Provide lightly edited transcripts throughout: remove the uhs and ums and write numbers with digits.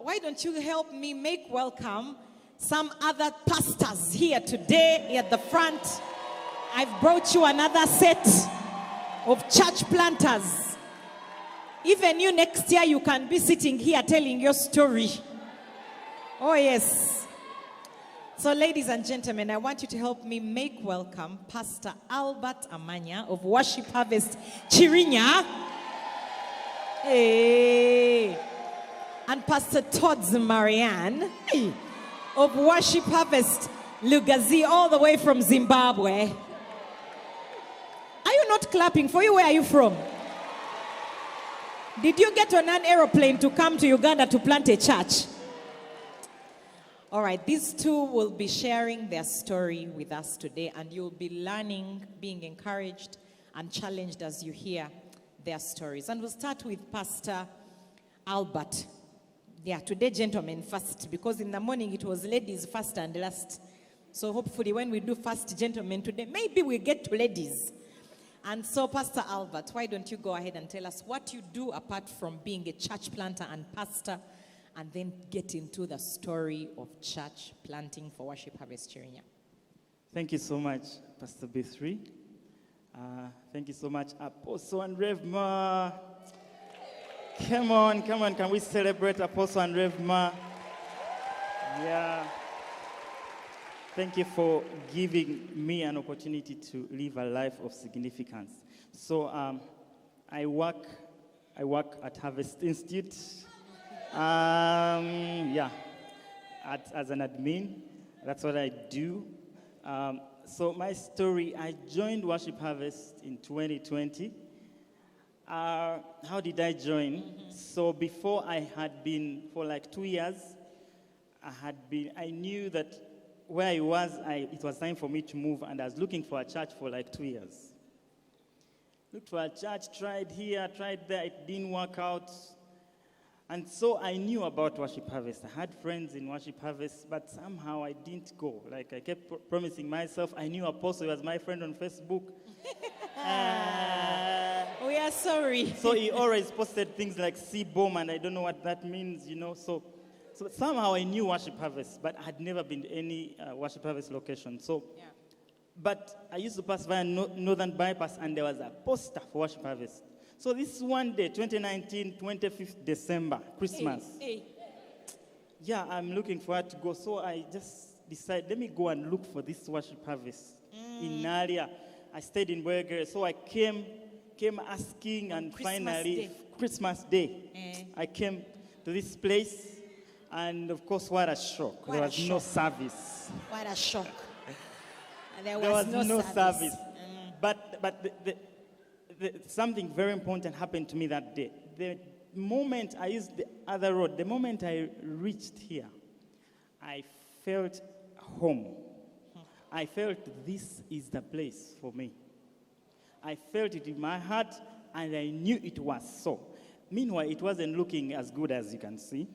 why don't you help me make welcome some other pastors here today at the front. I've brought you another set of church planters. Even you next year, you can be sitting here telling your story. Oh, yes. So, ladies and gentlemen, I want you to help me make welcome Pastor Albert Amanya of Worship Harvest Chirinya. Hey. And Pastor Todza Marianne of Worship Harvest Lugazi, all the way from Zimbabwe. Are you not clapping for you? Where are you from? Did you get on an aeroplane to come to Uganda to plant a church? All right, these two will be sharing their story with us today, and you'll be learning, being encouraged and challenged as you hear their stories. And we'll start with Pastor Albert. Yeah, today gentlemen first, because in the morning it was ladies first and last. So hopefully when we do first gentlemen today, maybe we get to ladies. And so Pastor Albert, why don't you go ahead and tell us what you do apart from being a church planter and pastor, and then get into the story of church planting for Worship Harvest Chirinya. Thank you so much, Pastor B3. Thank you so much, Apostle and Revma. Come on, can we celebrate Apostle and Revma? Yeah. Thank you for giving me an opportunity to live a life of significance. So I work at Harvest Institute. As an admin. That's what I do. So my story, I joined Worship Harvest in 2020. How did I join? So before I had been, for like 2 years, I knew that where I was, it was time for me to move, and I was looking for a church for like 2 years. Looked for a church, tried here, tried there, it didn't work out. And so I knew about Worship Harvest. I had friends in Worship Harvest, but somehow I didn't go. Like I kept promising myself. I knew Apostle was my friend on Facebook. We are sorry. So he always posted things like C-bomb, and I don't know what that means, So somehow I knew Worship Harvest, but I had never been to any Worship Harvest location. But I used to pass via Northern Bypass, and there was a poster for Worship Harvest. So this one day, 2019, 25th December, Christmas. Yeah, I'm looking forward to go. So I just decided, let me go and look for this Worship Harvest in Nalia. I stayed in Burger. So I came asking, and finally, Christmas Day, I came to this place. And of course, what a shock. There was no service. What a shock. There was no service. But something very important happened to me that day. The moment I used the other road, the moment I reached here, I felt home. I felt this is the place for me. I felt it in my heart, and I knew it was so. Meanwhile, it wasn't looking as good as you can see.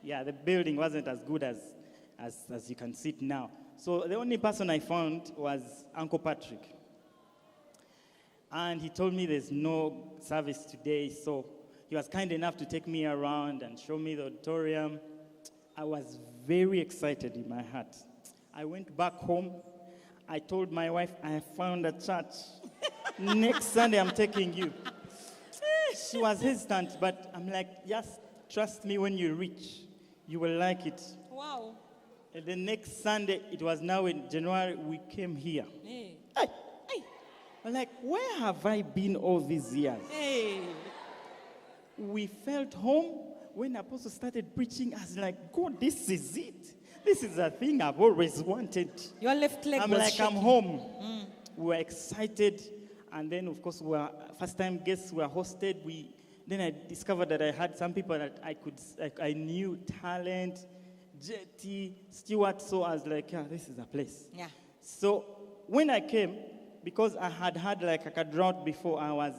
Yeah, the building wasn't as good as you can see it now. So the only person I found was Uncle Patrick. And he told me there's no service today, so he was kind enough to take me around and show me the auditorium. I was very excited in my heart. I went back home. I told my wife, I found a church. Next Sunday, I'm taking you. She was hesitant, but I'm like, just trust me, when you reach, you will like it. Wow. And the next Sunday, it was now in January, we came here. Hey. Hey. I'm like, where have I been all these years? Hey. We felt home. When Apostle started preaching, I was like, God, this is it. This is a thing I've always wanted. Your left leg I'm was like, shaking. I'm home. We were excited. And then, of course, we were first-time guests were hosted. Then I discovered that I had some people that I knew, talent, Jetty, Stewart. So I was like, this is a place. Yeah. So when I came, because I had like a drought before, I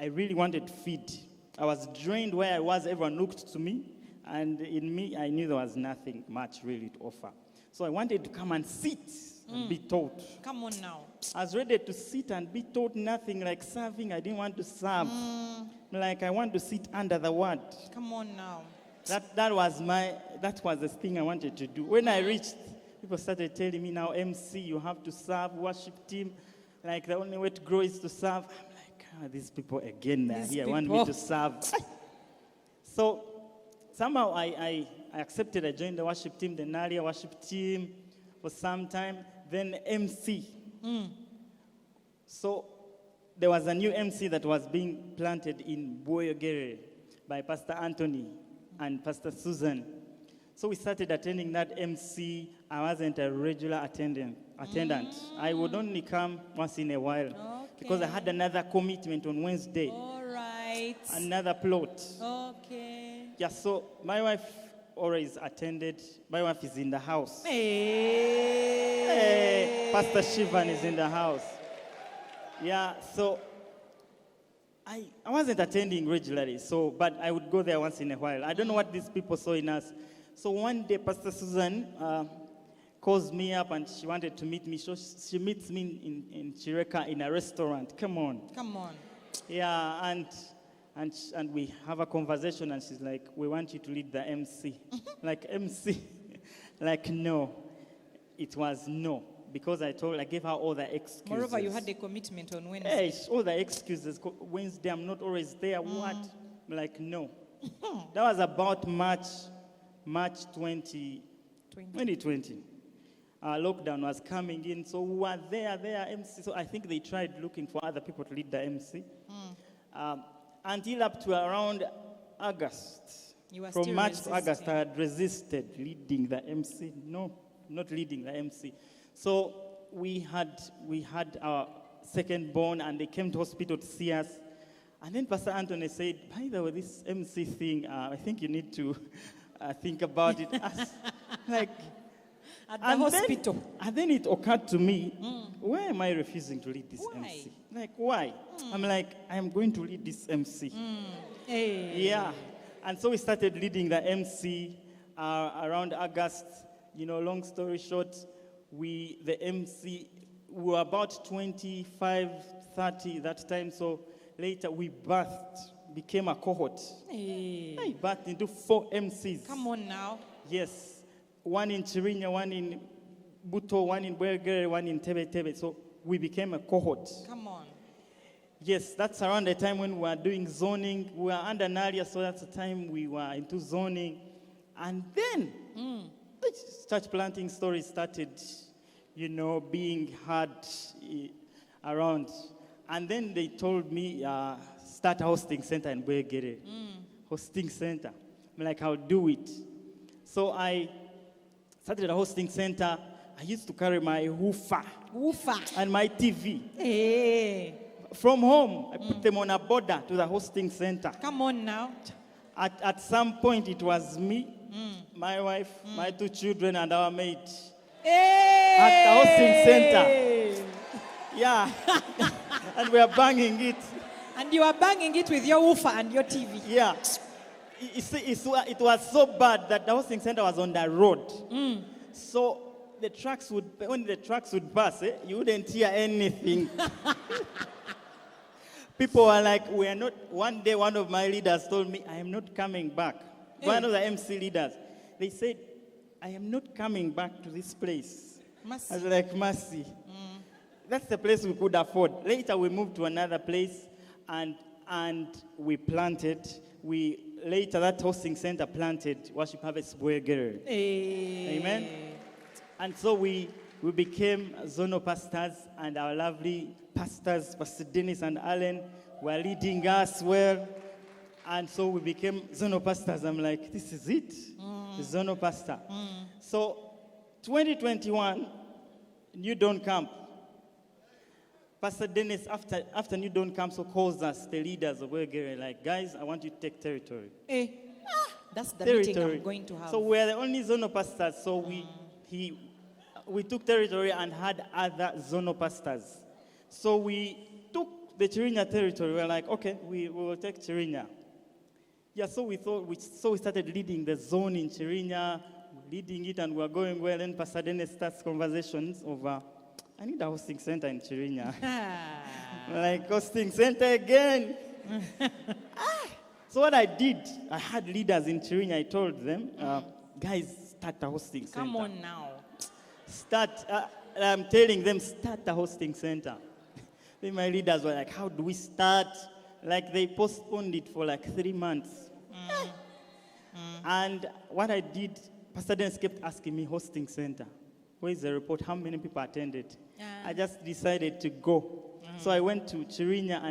really wanted to feed. I was drained where I was. Everyone looked to me. And in me, I knew there was nothing much really to offer. So I wanted to come and sit and be taught. Come on now. I was ready to sit and be taught nothing like serving. I didn't want to serve. Like I want to sit under the word. Come on now. That was the thing I wanted to do. When I reached, people started telling me now, MC, you have to serve, worship team. Like the only way to grow is to serve. I'm like, these people again, they're here, want me to serve. So somehow I accepted. I joined the worship team, the Nalia worship team for some time. Then MC. So there was a new MC that was being planted in Boyogere by Pastor Anthony and Pastor Susan. So we started attending that MC. I wasn't a regular attendant. I would only come once in a while because I had another commitment on Wednesday. All right. Another plot. Okay. Yeah, so my wife always attended. My wife is in the house. Hey. Pastor Shivan is in the house. Yeah, so I wasn't attending regularly, but I would go there once in a while. I don't know what these people saw in us. So one day, Pastor Susan calls me up and she wanted to meet me. So she meets me in Chireka in a restaurant. Come on. Yeah, and we have a conversation and she's like, we want you to lead the MC. Like, MC? Like, no. It was no. Because I gave her all the excuses. Moreover, you had a commitment on Wednesday. Hey, all the excuses. Wednesday, I'm not always there. What? I'm like, no. That was about March 2020. Lockdown was coming in, so we were there, MC. So I think they tried looking for other people to lead the MC. Until up to around August. You were From still March resisting. to August, I had resisted leading the MC. No, not leading the MC. So we had our second born, and they came to hospital to see us. And then Pastor Anthony said, by the way, this MC thing, I think you need to think about it. Like, at the hospital. And then it occurred to me, why am I refusing to lead this MC? Like, why? I'm like, I am going to lead this MC. Hey. Yeah. And so we started leading the MC around August. Long story short, we were about 25, 30 that time. So later we became a cohort. Hey. I birthed into 4 MCs. Come on now. Yes. One in Chirinya, one in Buto, one in Bwergere, one in Tebe. So we became a cohort. Come on. Yes, that's around the time when we were doing zoning. We were under Nalia, so that's the time we were into zoning. And then the church planting story started, being heard around. And then they told me, start a hosting center in Bwergere. Hosting center. I'm like, I'll do it. So I started a hosting center. I used to carry my woofer and my TV. Hey. From home, I put them on a border to the hosting center. Come on now. At some point, it was me, my wife, my 2 children, and our maid. Hey. At the hosting center. Yeah. And we are banging it. And you are banging it with your woofer and your TV. Yeah. It was so bad that the hosting center was on the road. So when the trucks would pass, you wouldn't hear anything. People were like, we are not. One day, one of my leaders told me, I am not coming back. One of the MC leaders. They said, I am not coming back to this place. Mercy. I was like, mercy. That's the place we could afford. Later, we moved to another place, and we planted. Later, that hosting center planted Worship Harvest Bwergere. Hey. Amen. And so we became zonal pastors, and our lovely pastors, Pastor Dennis and Alan, were leading us well. And so we became zonal pastors. I'm like, this is it, the zonal pastor. So 2021, New Dawn Camp. Pastor Dennis, after New Dawn Camp, so calls us, the leaders of Bwergere, like, guys, I want you to take territory. Hey. That's the Territory. meeting I'm going to have. So we're the only zonal pastors. So we took territory and had other zonal pastors. So we took the Chirinya territory. We're like, okay, we will take Chirinya. Yeah, so we started leading the zone in Chirinya. leading it and we're going well. And Pastor Dennis starts conversations over, I need a hosting center in Chirinya. Like, hosting center again. So what I did, I had leaders in Chirinya. I told them, guys, start a hosting center. Come on now. I'm telling them, start a hosting center. Then my leaders were like, how do we start? Like, they postponed it for like 3 months. And what I did, Pastor Dennis kept asking me, hosting center, where's the report? How many people attended? I just decided to go. So I went to Chirinya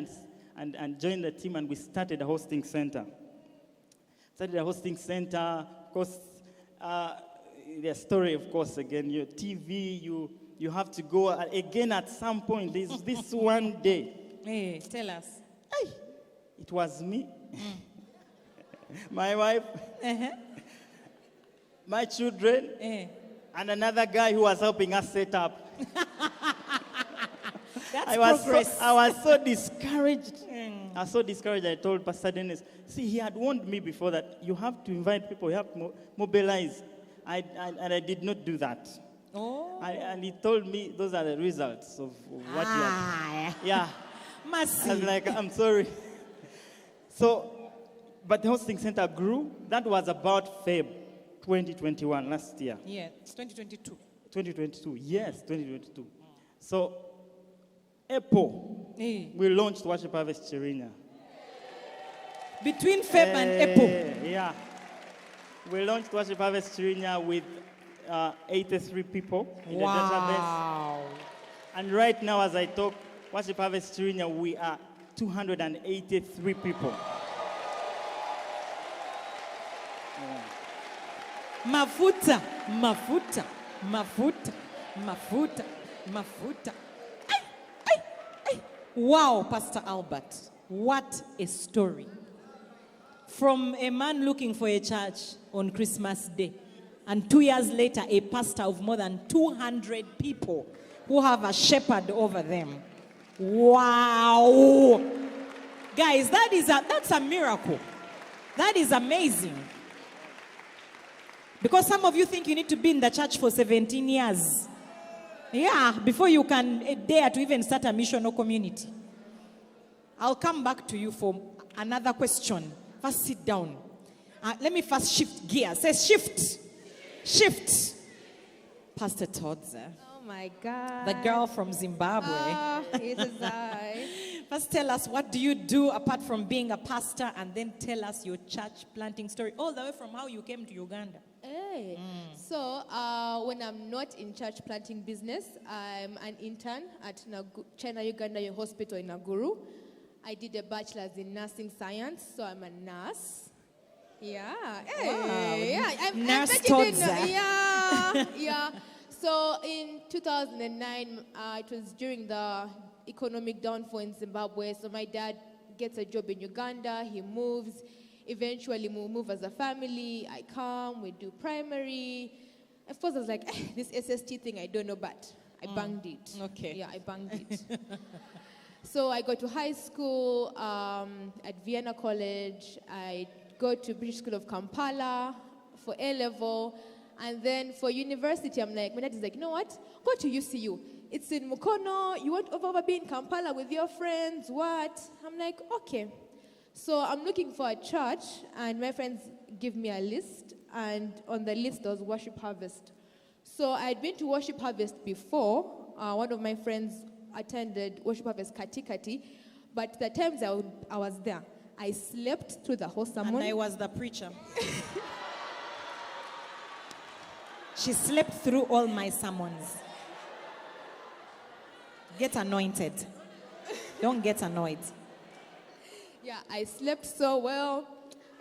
and joined the team, and we started a hosting center. Started a hosting center. Of course, the story, of course, again, your TV, you have to go again at some point. There's this one day. Hey, tell us. Hey, it was me, my wife, my children, and another guy who was helping us set up. I was so discouraged. I was so discouraged. I told Pastor Dennis, see, he had warned me before that you have to invite people, you have to mobilize. And I did not do that. Oh. And he told me those are the results of what you have. Yeah. Mercy. I was like, I'm sorry. So, but the hosting center grew. That was about Feb 2021, last year. Yeah, it's 2022. 2022, yes, 2022. So, April, we launched Worship Harvest Chirinya. Between Feb and April. Yeah. We launched Worship Harvest Chirinya with 83 people in the database. And right now, as I talk, Worship Harvest Chirinya, we are 283 people. Mafuta, mafuta, mafuta, mafuta, mafuta. Ay, ay, ay. Wow, Pastor Albert, what a story. From a man looking for a church on Christmas Day, and 2 years later, a pastor of more than 200 people who have a shepherd over them. Wow. Guys, that's a miracle. That is amazing. Because some of you think you need to be in the church for 17 years. Yeah, before you can dare to even start a missional community. I'll come back to you for another question. First, sit down. Let me first shift gear. Say shift. Shift. Pastor Todza. Oh my God. The girl from Zimbabwe. It is I. First, tell us, what do you do apart from being a pastor? And then tell us your church planting story, all the way from how you came to Uganda. Hey. So, when I'm not in church planting business, I'm an intern at China Uganda Hospital in Nakuru. I did a bachelor's in nursing science, so I'm a nurse. Yeah. Hey. Wow. Yeah. Nurse Todza. Yeah. Yeah. So in 2009, it was during the economic downfall in Zimbabwe. So my dad gets a job in Uganda. He moves. Eventually, we move as a family. I come. We do primary. Of course, I was like, this SST thing, I don't know, but I banged it. Okay. Yeah, I banged it. So I go to high school at Vienna College. I go to British School of Kampala for A-level. And then for university, I'm like, my dad is like, you know what? Go to UCU. It's in Mukono. You want to be in Kampala with your friends? What? I'm like, okay. So I'm looking for a church, and my friends give me a list. And on the list, there was Worship Harvest. So I'd been to Worship Harvest before. One of my friends attended Worship Harvest Katikati. But the times I was there, I slept through the whole sermon. And I was the preacher. She slept through all my sermons. Get anointed. Don't get annoyed. Yeah, I slept so well.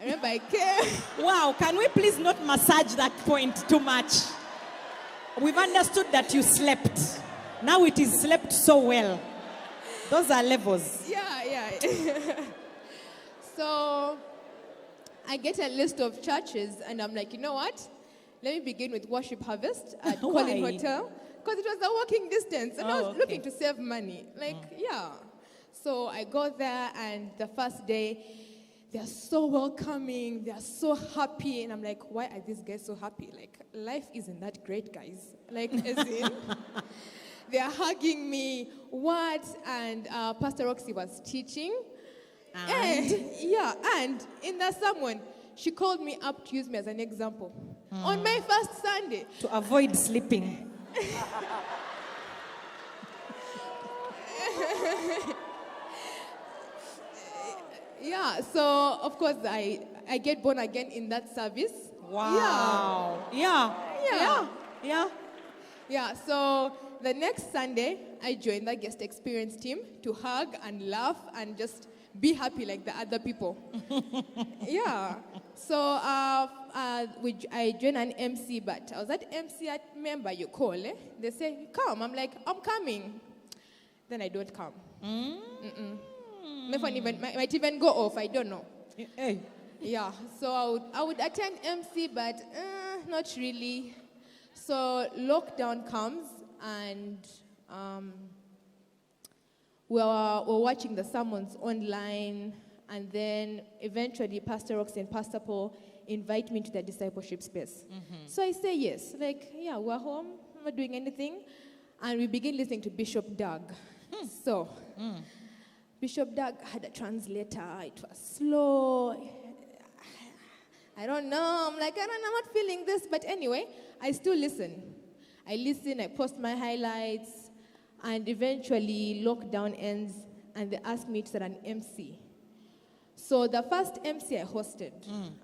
I remember I came. Wow, can we please not massage that point too much? We've understood that you slept. Now it is slept so well. Those are levels. Yeah. So I get a list of churches, and I'm like, you know what? Let me begin with Worship Harvest at Colin Hotel. Because it was a walking distance, and I was looking to save money. Yeah. So I go there, and the first day, they're so welcoming, they're so happy. And I'm like, why are these guys so happy? Like, life isn't that great, guys. Like, as in, they're hugging me. What? And Pastor Roxy was teaching. And in the sermon, she called me up to use me as an example. On my first Sunday. To avoid sleeping. Yeah, so of course I get born again in that service. Wow. Yeah, so the next Sunday, I joined the guest experience team to hug and laugh and just be happy like the other people. Yeah. So I joined an MC, but I was that MC member you call, eh? They say, come. I'm like, I'm coming. Then I don't come. My phone might even go off. I don't know. Hey. Yeah. So I would attend MC, but not really. So lockdown comes, and we're watching the sermons online, and then eventually Pastor Rox and Pastor Paul invite me to the discipleship space. So I say yes. Like, yeah, we're home, I'm not doing anything. And we begin listening to Bishop Doug. So Bishop Doug had a translator. It was slow. I don't know. I'm like, I'm not feeling this. But anyway, I still listen. I post my highlights. And eventually, lockdown ends, and they asked me to set an MC. So the first MC I hosted,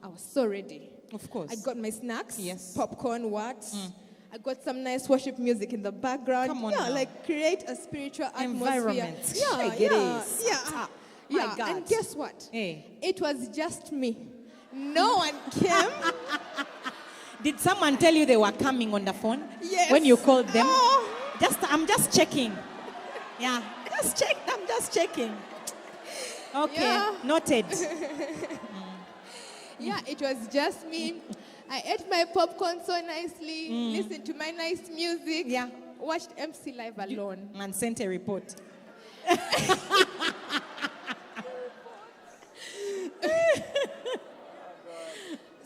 I was so ready. Of course. I got my snacks, Yes. popcorn, I got some nice worship music in the background. Come on yeah, now. like create a spiritual Environment. atmosphere. My Yeah. God. And guess what? Hey. It was just me. No one came. Did someone tell you they were coming on the phone? Yes. When you called them? Oh. I'm just checking. Yeah. I'm just checking. Okay. Yeah. Noted. Yeah, it was just me. I ate my popcorn so nicely, listened to my nice music, Yeah. watched MC live alone. And sent a report.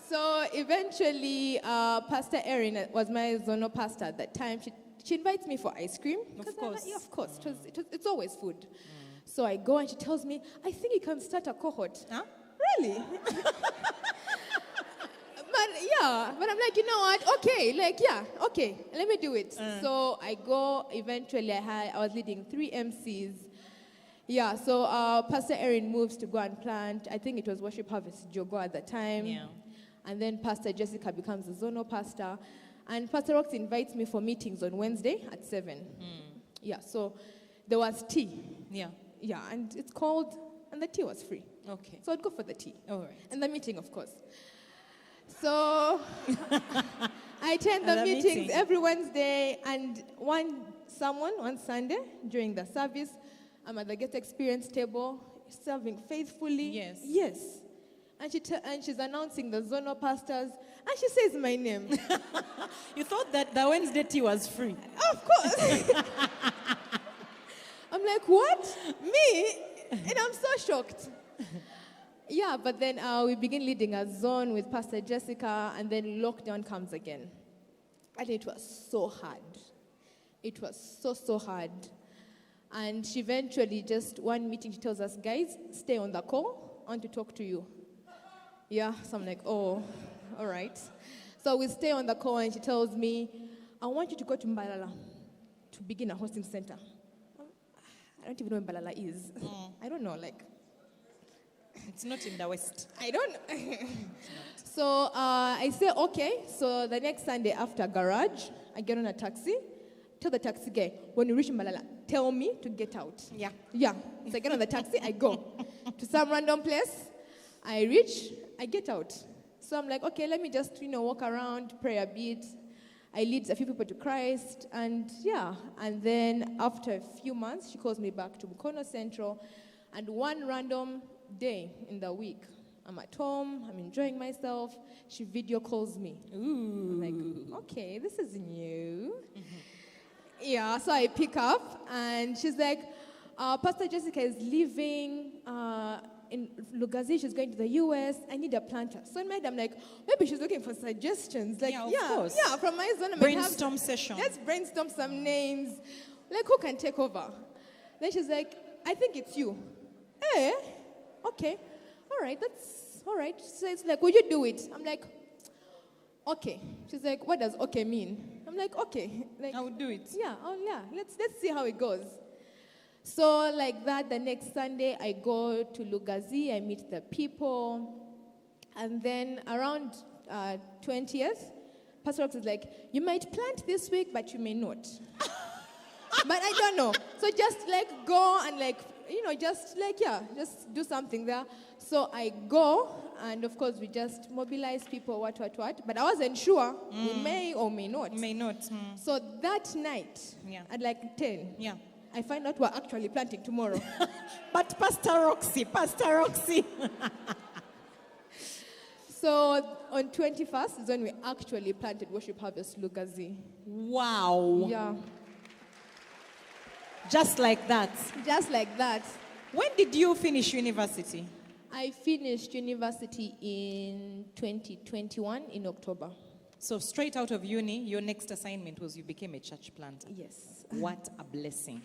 So eventually, Pastor Erin was my zonal pastor at that time. She invites me for ice cream. Of course. Yeah, of course. It's always food. So I go and she tells me, I think you can start a cohort. Huh? Really? But I'm like, you know what? Okay, let me do it. So I go, eventually I was leading 3 MCs. Yeah, so Pastor Erin moves to go and plant. I think it was Worship Harvest Jogo at the time. Yeah. And then Pastor Jessica becomes the zonal pastor. And Pastor Rox invites me for meetings on Wednesday at 7. Yeah, so there was tea. Yeah. Yeah, and it's cold, and the tea was free. Okay. So I'd go for the tea. All right. And the meeting, of course. So I attend the And the meetings meeting. every Wednesday, and one Sunday during the service, I'm at the guest experience table, serving faithfully. Yes. Yes. And she's announcing the zonal pastors, and she says my name. You thought that the Wednesday tea was free? Of course. I'm like, what? Me? And I'm so shocked. Yeah, but then we begin leading a zone with Pastor Jessica, and then lockdown comes again. And it was so hard. It was so hard. And she eventually, just one meeting, she tells us, guys, stay on the call. I want to talk to you. Yeah, so I'm like, oh, all right. So we stay on the call, and she tells me, I want you to go to Mbalala to begin a hosting center. I don't even know where Mbalala is. I don't know, It's not in the West. I don't. So I say, okay. So the next Sunday after garage, I get on a taxi. Tell the taxi guy, when you reach Mbalala, tell me to get out. Yeah. Yeah. So I get on the taxi, I go to some random place. I reach, I get out. So I'm like, okay, let me just, walk around, pray a bit. I lead a few people to Christ, and yeah. And then after a few months, she calls me back to Mukono Central, and one random day in the week, I'm at home, I'm enjoying myself, she video calls me. Ooh. I'm like, okay, this is new. Yeah, so I pick up, and she's like, Pastor Jessica is leaving. in Lugazi, she's going to the US. I need a planter. So in my head, I'm like, maybe she's looking for suggestions. Like, Yeah, of course. yeah, from my zone. Brainstorm session. Let's brainstorm some names. Like, who can take over? Then she's like, I think it's you. Okay. All right, that's all right. So it's like, will you do it? I'm like, okay. She's like, what does okay mean? I'm like, okay. Like, I would do it. yeah, let's see how it goes. So like that, the next Sunday, I go to Lugazi, I meet the people. And then around 20th, Pastor Rox is like, you might plant this week, but you may not. But I don't know. So just like go and like, just do something there. So I go, and of course we just mobilize people, what. But I wasn't sure we may or may not. May not. So that night, at like 10, I find out we're actually planting tomorrow. But Pastor Roxy. So on 21st is when we actually planted Worship Harvest Lugazi. Wow. Yeah. Just like that. Just like that. When did you finish university? I finished university in 2021 in October. So straight out of uni, your next assignment was you became a church planter. Yes. What a blessing.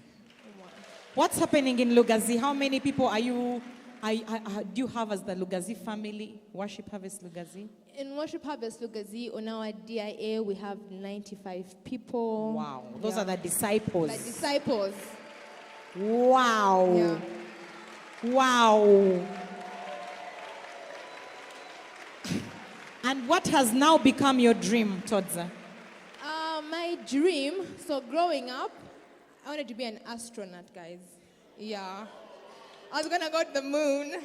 Wow. What's happening in Lugazi? How many people are you, do you have as the Lugazi family? Worship Harvest Lugazi? In Worship Harvest Lugazi, on our DIA, we have 95 people. Wow. Those are the disciples. The disciples. Wow. Yeah. Wow. And what has now become your dream, Todza? My dream, so growing up, I wanted to be an astronaut, guys. Yeah. I was going to go to the moon.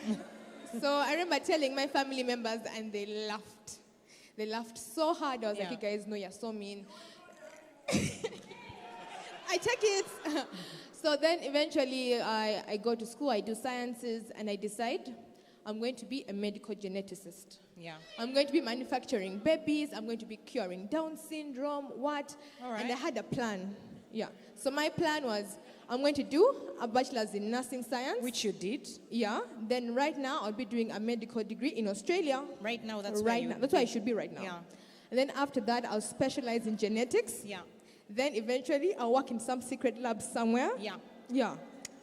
So I remember telling my family members, and they laughed. They laughed so hard. I was like, you guys know you're so mean. I take it. So then eventually I go to school, I do sciences, and I decide I'm going to be a medical geneticist. Yeah. I'm going to be manufacturing babies. I'm going to be curing Down syndrome, what? All right. And I had a plan. Yeah. So my plan was I'm going to do a bachelor's in nursing science. Which you did. Yeah. Then right now I'll be doing a medical degree in Australia. Right now, that's right now. That's where I should be right now. Yeah. And then after that, I'll specialize in genetics. Yeah. Then eventually I'll work in some secret lab somewhere. Yeah. Yeah.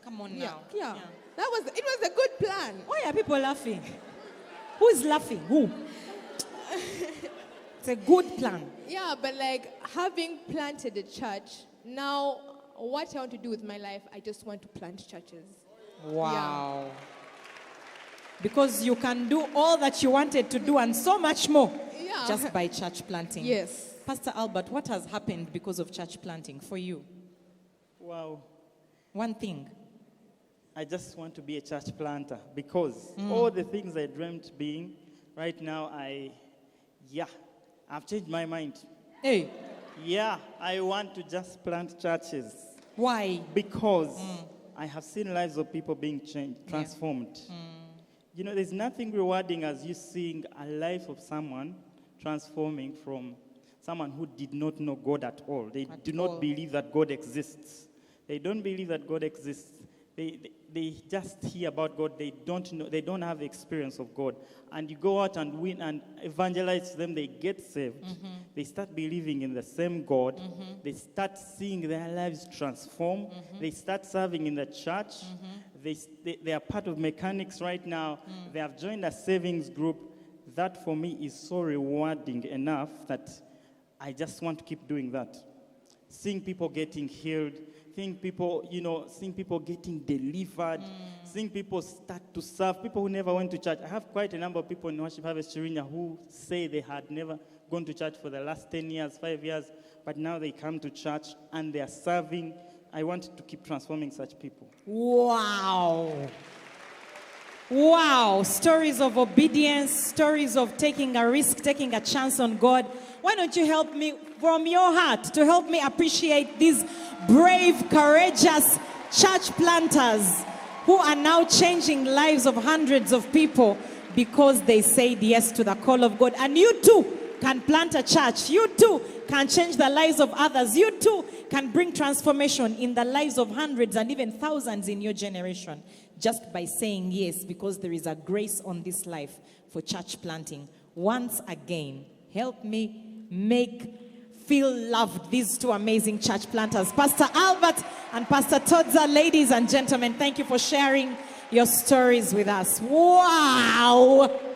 Come on Yeah. now. Yeah. It was a good plan. Why are people laughing? Who is laughing? Who? It's a good plan. Yeah, but like having planted a church, now what I want to do with my life, I just want to plant churches. Wow. Because you can do all that you wanted to do and so much more just by church planting. Yes. Pastor Albert, what has happened because of church planting for you? Wow. One thing. I just want to be a church planter because all the things I dreamt being, right now I've changed my mind. Hey. Yeah, I want to just plant churches. Why? Because I have seen lives of people being changed, transformed. You know, there's nothing rewarding as you seeing a life of someone transforming from someone who did not know God at all. They do not believe that God exists. They don't believe that God exists. They just hear about God. They don't know. They don't have the experience of God. And you go out and win and evangelize them. They get saved. They start believing in the same God. They start seeing their lives transform. They start serving in the church. They are part of mechanics right now. They have joined a savings group. That for me is so rewarding enough that I just want to keep doing that. Seeing people getting healed, seeing people getting delivered, seeing people start to serve, people who never went to church. I have quite a number of people in Worship Harvest Chirinya who say they had never gone to church for the last 10 years, 5 years, but now they come to church and they are serving. I want to keep transforming such people. Wow. Wow. Stories of obedience, stories of taking a risk, taking a chance on God. Why don't you help me from your heart to help me appreciate these brave, courageous church planters who are now changing lives of hundreds of people because they said yes to the call of God. And you too can plant a church. You too can change the lives of others. You too can bring transformation in the lives of hundreds and even thousands in your generation. just by saying yes, because there is a grace on this life for church planting. Once again, help me feel loved these two amazing church planters, Pastor Albert and Pastor Todza. Ladies and gentlemen, thank you for sharing your stories with us. Wow!